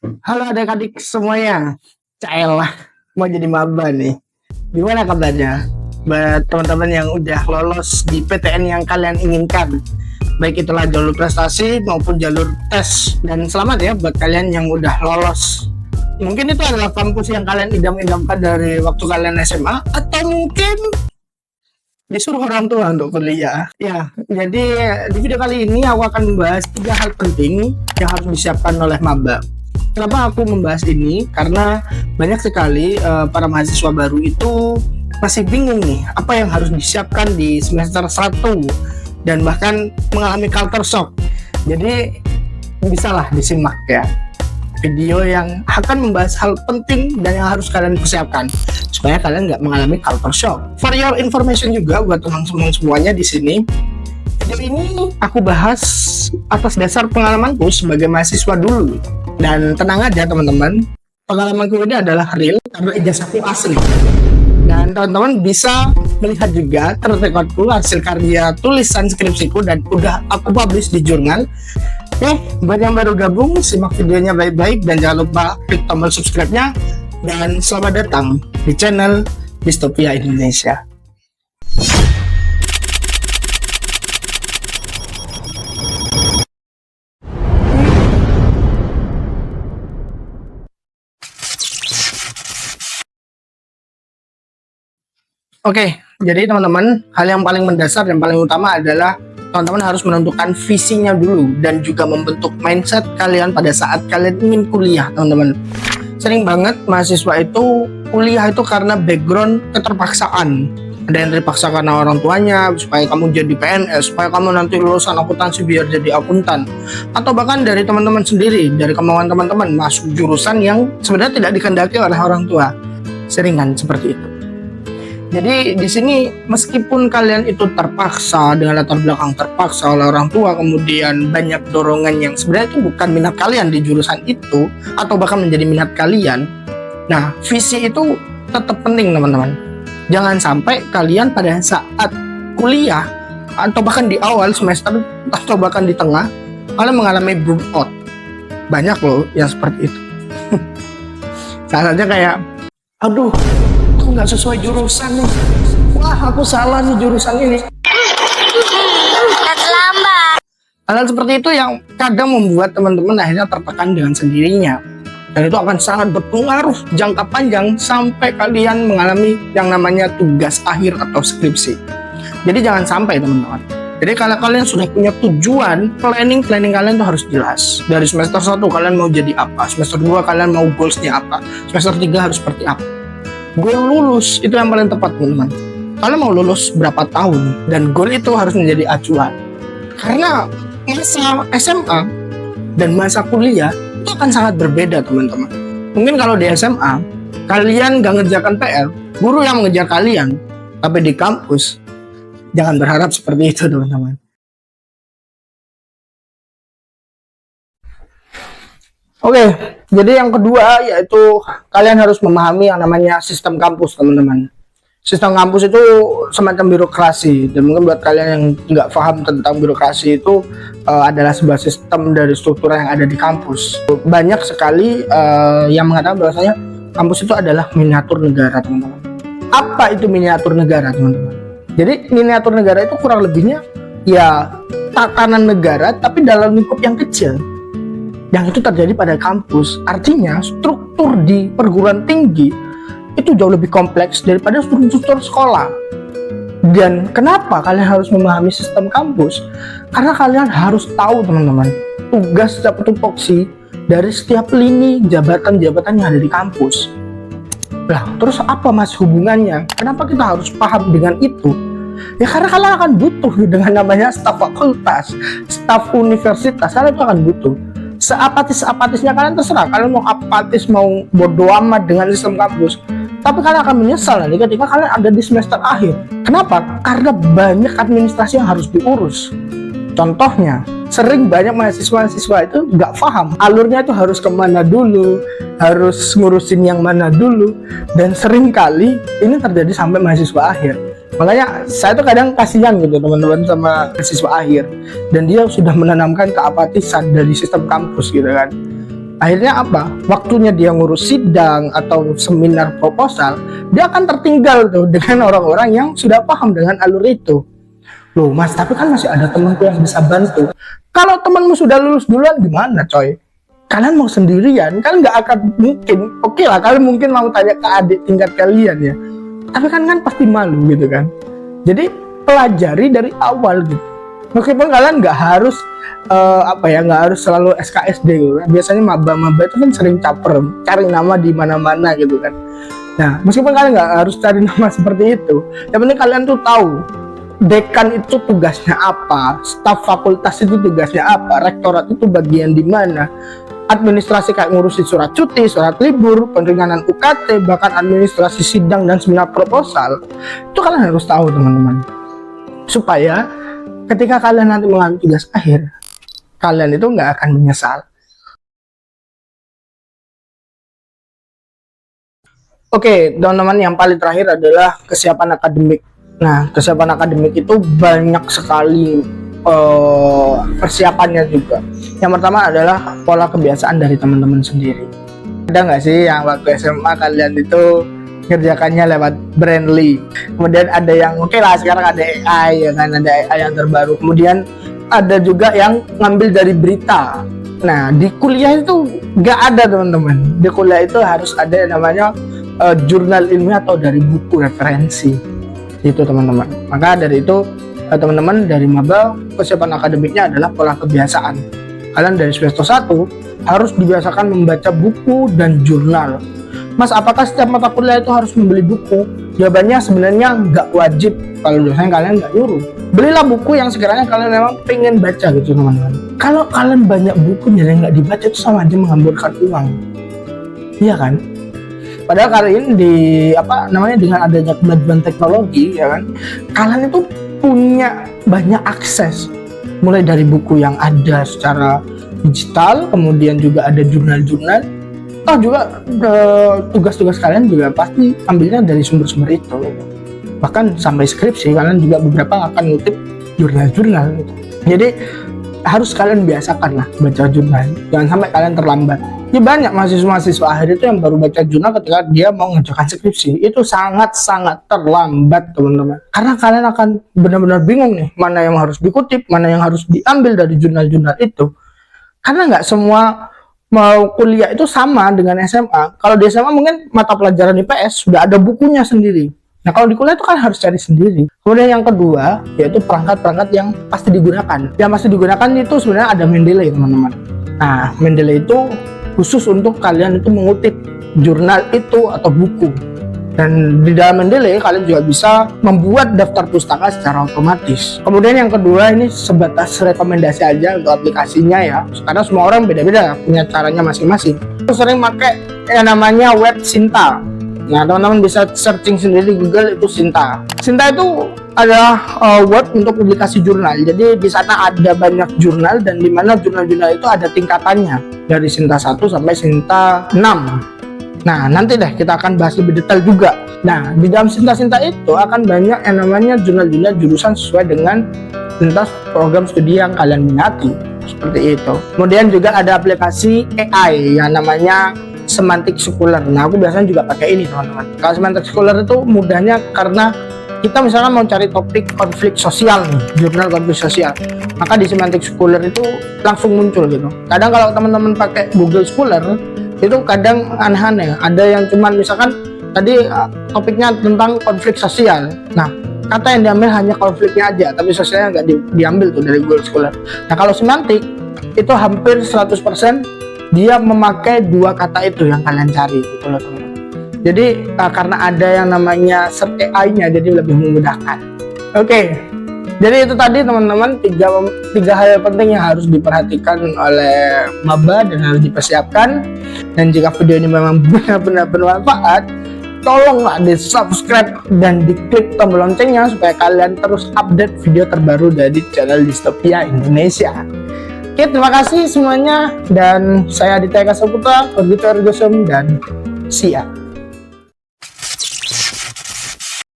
Halo adik-adik semuanya, Caelah mau jadi maba nih. Gimana kabarnya? Buat teman-teman yang udah lolos di PTN yang kalian inginkan, baik itulah jalur prestasi maupun jalur tes. Dan selamat ya buat kalian yang udah lolos. Mungkin itu adalah kampus yang kalian idam-idamkan dari waktu kalian SMA, atau mungkin disuruh orang tua untuk kuliah. Ya, jadi di video kali ini aku akan membahas 3 hal penting yang harus disiapkan oleh maba. Kenapa aku membahas ini? Karena banyak sekali para mahasiswa baru itu masih bingung nih apa yang harus disiapkan di semester 1 dan bahkan mengalami culture shock. Jadi bisalah disimak ya video yang akan membahas hal penting dan yang harus kalian persiapkan supaya kalian nggak mengalami culture shock. For your information juga buat teman-teman semuanya di sini, video ini aku bahas atas dasar pengalamanku sebagai mahasiswa dulu. Dan tenang aja teman-teman, pengalamanku ini adalah real karena ijazahku asli. Dan teman-teman bisa melihat juga terrekodku hasil karya tulisan skripsiku dan udah aku publish di jurnal. Oke, buat yang baru gabung, simak videonya baik-baik dan jangan lupa klik tombol subscribe-nya. Dan selamat datang di channel Dystopia Indonesia. Oke, jadi teman-teman, hal yang paling mendasar dan paling utama adalah teman-teman harus menentukan visinya dulu dan juga membentuk mindset kalian pada saat kalian ingin kuliah, teman-teman. Sering banget mahasiswa itu kuliah itu karena background keterpaksaan. Ada yang terpaksa karena orang tuanya supaya kamu jadi PNS, supaya kamu nanti lulusan akuntansi biar jadi akuntan, atau bahkan dari teman-teman sendiri, dari kemauan teman-teman masuk jurusan yang sebenarnya tidak dikehendaki oleh orang tua. Sering kan seperti itu. Jadi di sini meskipun kalian itu terpaksa dengan latar belakang terpaksa oleh orang tua, kemudian banyak dorongan yang sebenarnya itu bukan minat kalian di jurusan itu atau bahkan menjadi minat kalian. Nah, visi itu tetap penting teman-teman. Jangan sampai kalian pada saat kuliah atau bahkan di awal semester atau bahkan di tengah kalian mengalami burnout. Banyak loh yang seperti itu. Salah aja kayak, aduh, nggak sesuai jurusan nih, wah aku salah nih jurusan ini. Terlambat. Hal seperti itu yang kadang membuat teman-teman akhirnya tertekan dengan sendirinya, dan itu akan sangat berpengaruh jangka panjang sampai kalian mengalami yang namanya tugas akhir atau skripsi. Jadi jangan sampai teman-teman. Jadi kalau kalian sudah punya tujuan, planning kalian tuh harus jelas. Dari semester 1 kalian mau jadi apa, semester 2 kalian mau goalsnya apa, semester 3 harus seperti apa. Goal lulus itu yang paling tepat teman-teman. Kalian mau lulus berapa tahun dan goal itu harus menjadi acuan. Karena masa SMA dan masa kuliah itu akan sangat berbeda teman-teman. Mungkin kalau di SMA kalian gak ngerjakan PR, guru yang mengejar kalian. Tapi di kampus jangan berharap seperti itu teman-teman. Oke, jadi yang kedua yaitu kalian harus memahami yang namanya sistem kampus teman-teman. Sistem kampus itu semacam birokrasi, dan mungkin buat kalian yang nggak paham tentang birokrasi itu adalah sebuah sistem dari struktur yang ada di kampus. Banyak sekali yang mengatakan bahwasanya kampus itu adalah miniatur negara teman-teman. Apa itu miniatur negara teman-teman? Jadi miniatur negara itu kurang lebihnya ya tatanan negara tapi dalam lingkup yang kecil. Yang itu terjadi pada kampus. Artinya struktur di perguruan tinggi itu jauh lebih kompleks daripada struktur sekolah. Dan kenapa kalian harus memahami sistem kampus? Karena kalian harus tahu teman-teman, tugas setiap tupoksi dari setiap lini jabatan-jabatan yang ada di kampus. Nah, terus apa mas hubungannya? Kenapa kita harus paham dengan itu? Ya karena kalian akan butuh dengan namanya staf fakultas, staf universitas, kalian itu akan butuh. Seapatis-apatisnya kalian terserah, kalian mau apatis, mau bodo amat dengan sistem kampus, tapi kalian akan menyesal nanti ketika kalian ada di semester akhir. Kenapa? Karena banyak administrasi yang harus diurus. Contohnya, sering banyak mahasiswa itu nggak paham alurnya itu harus kemana dulu, harus ngurusin yang mana dulu, dan sering kali ini terjadi sampai mahasiswa akhir. Makanya saya tuh kadang kasihan gitu teman-teman sama mahasiswa akhir, dan dia sudah menanamkan keapatisan dari sistem kampus gitu kan. Akhirnya apa? Waktunya dia ngurus sidang atau seminar proposal, dia akan tertinggal tuh dengan orang-orang yang sudah paham dengan alur itu. Loh mas, tapi kan masih ada temanku yang bisa bantu. Kalau temanmu sudah lulus duluan gimana coy? Kalian mau sendirian, kalian nggak akan mungkin. Oke lah, kalian mungkin mau tanya ke adik tingkat kalian ya. Tapi kan pasti malu gitu kan. Jadi pelajari dari awal gitu. Meskipun kalian nggak harus nggak harus selalu SKSD gitu kan. Biasanya maba-maba itu kan sering caper, cari nama di mana-mana gitu kan. Nah, meskipun kalian nggak harus cari nama seperti itu, yang penting kalian tuh tahu dekan itu tugasnya apa, staf fakultas itu tugasnya apa, rektorat itu bagian di mana, administrasi kayak ngurusin surat cuti, surat libur, peneringanan UKT, bahkan administrasi sidang dan seminar proposal, itu kalian harus tahu teman-teman, supaya ketika kalian nanti mengambil tugas akhir, kalian itu nggak akan menyesal. Oke, teman-teman, yang paling terakhir adalah kesiapan akademik. Nah, kesiapan akademik itu banyak sekali persiapannya juga. Yang pertama adalah pola kebiasaan dari teman-teman sendiri. Ada nggak sih yang waktu SMA kalian itu kerjakannya lewat Brandly? Kemudian ada yang oke lah, sekarang ada AI ya kan, ada AI yang terbaru. Kemudian ada juga yang ngambil dari berita. Nah, di kuliah itu nggak ada teman-teman. Di kuliah itu harus ada yang namanya jurnal ilmiah atau dari buku referensi. Itu teman-teman. Maka dari itu teman-teman dari maba, kesiapan akademiknya adalah pola kebiasaan. Kalian dari semester 1 harus dibiasakan membaca buku dan jurnal. Mas, apakah setiap mata kuliah itu harus membeli buku? Jawabannya sebenarnya nggak wajib kalau dosen kalian nggak nyuruh. Belilah buku yang sekiranya kalian memang pengen baca gitu teman-teman. Kalau kalian banyak buku yang nggak dibaca itu sama aja menghamburkan uang. Iya kan? Padahal kali ini dengan adanya kemajuan teknologi ya kan, kalian itu punya banyak akses, mulai dari buku yang ada secara digital, kemudian juga ada jurnal-jurnal. Juga tugas-tugas kalian juga pasti ambilnya dari sumber-sumber itu. Bahkan sampai skripsi kalian juga beberapa akan ngutip jurnal-jurnal gitu. Jadi harus kalian biasakan lah baca jurnal, jangan sampai kalian terlambat. Ya banyak mahasiswa-mahasiswa akhir itu yang baru baca jurnal ketika dia mau mengerjakan skripsi. Itu sangat-sangat terlambat teman-teman. Karena kalian akan benar-benar bingung nih, mana yang harus dikutip, mana yang harus diambil dari jurnal-jurnal itu. Karena nggak semua mau kuliah itu sama dengan SMA. Kalau di SMA mungkin mata pelajaran IPS sudah ada bukunya sendiri. Nah, kalau di kuliah itu kan harus cari sendiri. Kemudian yang kedua, yaitu perangkat-perangkat yang pasti digunakan. Yang pasti digunakan itu sebenarnya ada Mendeley, teman-teman. Nah, Mendeley itu khusus untuk kalian itu mengutip jurnal itu atau buku. Dan di dalam Mendeley kalian juga bisa membuat daftar pustaka secara otomatis. Kemudian yang kedua, ini sebatas rekomendasi aja untuk aplikasinya ya, karena semua orang beda-beda punya caranya masing-masing. Aku sering pakai yang namanya web Sinta. Nah, teman-teman bisa searching sendiri di Google, itu Sinta. Sinta itu adalah web untuk publikasi jurnal. Jadi di sana ada banyak jurnal, dan di mana jurnal-jurnal itu ada tingkatannya dari Sinta 1 sampai Sinta 6. Nah, nanti deh kita akan bahas lebih detail juga. Nah, di dalam Sinta-Sinta itu akan banyak yang namanya jurnal-jurnal jurusan sesuai dengan lintas program studi yang kalian minati. Seperti itu. Kemudian juga ada aplikasi AI yang namanya Semantic Scholar. Nah, aku biasanya juga pakai ini teman-teman. Kalau Semantic Scholar itu mudahnya karena kita misalnya mau cari topik konflik sosial nih, jurnal konflik sosial, maka di Semantic Scholar itu langsung muncul gitu. Kadang kalau teman-teman pakai Google Scholar itu kadang aneh-aneh, ada yang cuman misalkan tadi topiknya tentang konflik sosial, nah kata yang diambil hanya konfliknya aja, tapi sosialnya nggak diambil tuh dari Google Scholar. Nah, kalau Semantic itu hampir 100% dia memakai dua kata itu yang kalian cari gitu loh teman-teman. Jadi karena ada yang namanya search AI-nya, jadi lebih memudahkan. Oke. Jadi itu tadi teman-teman tiga hal penting yang harus diperhatikan oleh maba dan harus dipersiapkan. Dan jika video ini memang benar-benar bermanfaat, tolonglah di subscribe dan diklik tombol loncengnya supaya kalian terus update video terbaru dari channel Distopia Indonesia. Oke, terima kasih semuanya, dan saya Aditya Eka Saputra, Pergito Ergosum, dan see ya.